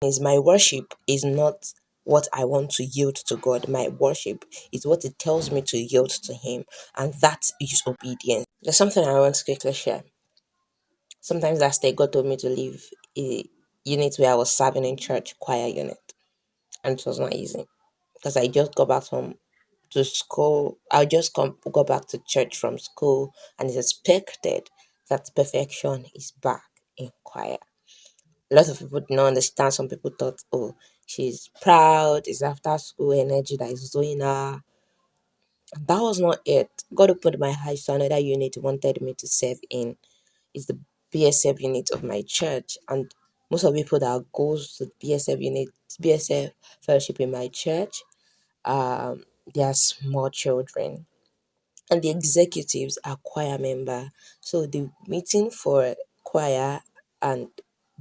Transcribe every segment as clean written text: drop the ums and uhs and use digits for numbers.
Is my worship is not what I want to yield to God. My worship is what it tells me to yield to Him, and that is obedience. There's something I want to quickly share. Sometimes last day, God told me to leave a unit where I was serving in church, choir unit, and it was not easy because I just got back to school. I just go back to church from school, and it's expected that perfection is back in choir. A lot of people did not understand. Some people thought, oh, she's proud, it's after school energy that is doing her. And that was not it. God opened my eyes to another unit He wanted me to serve in. It's the BSF unit of my church. And most of the people that goes to BSF unit, BSF fellowship in my church, they are small children, and the executives are choir member. So the meeting for choir and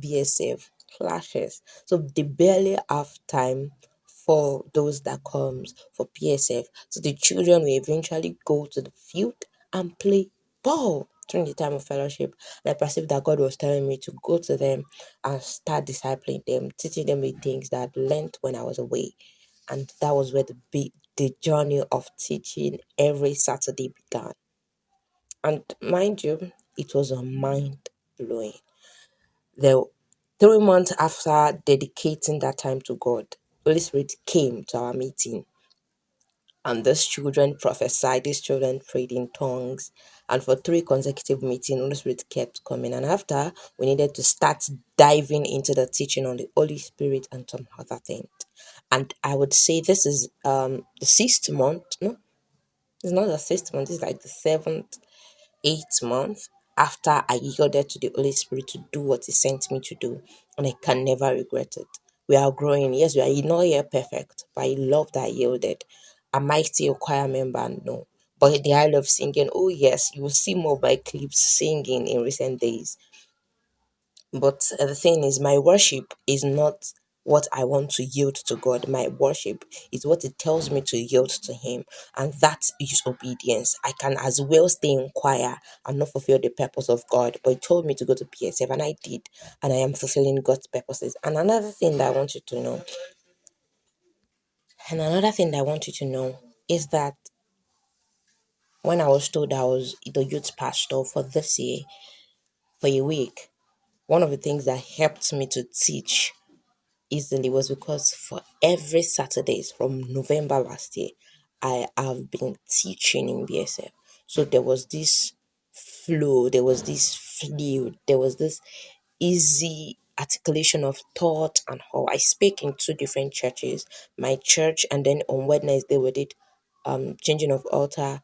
BSF clashes. So they barely have time for those that comes for PSF. So the children will eventually go to the field and play ball during the time of fellowship. And I perceived that God was telling me to go to them and start discipling them, teaching them the things that I learned when I was away. And that was where the journey of teaching every Saturday began. And mind you, it was a mind blowing. The 3 months after dedicating that time to God, Holy Spirit came to our meeting, and these children prophesied, these children prayed in tongues, and for 3 consecutive meetings, Holy Spirit kept coming. And after, we needed to start diving into the teaching on the Holy Spirit and some other things. And I would say this is the 6th month. No, it's not the 6th month. It's like the 7th, 8th month after I yielded to the Holy Spirit to do what He sent me to do, and I can never regret it. We are growing. Yes, we are not yet perfect, but I love that I yielded. Am I still a choir member? No. But the I love singing. Oh yes, you will see more of my clips singing in recent days. But the thing is, my worship is not what I want to yield to God. My worship is what it tells me to yield to Him, and that is obedience. I can as well stay in choir and not fulfill the purpose of God, but He told me to go to PSF, and I did, and I am fulfilling God's purposes. And another thing that I want you to know, is that when I was told I was the youth pastor for this year for a week, one of the things that helped me to teach easily was because for every Saturdays from November last year, I have been teaching in BSF. So there was this flow, there was this fluid, there was this easy articulation of thought and how I speak in two different churches, my church, and then on Wednesday we did changing of altar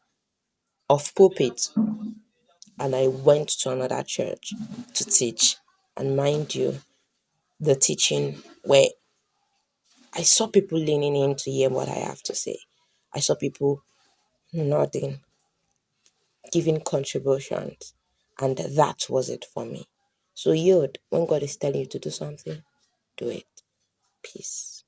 of pulpit, and I went to another church to teach. And mind you, the teaching where I saw people leaning in to hear what I have to say. I saw people nodding, giving contributions, and that was it for me. So yield when God is telling you to do something, do it. Peace.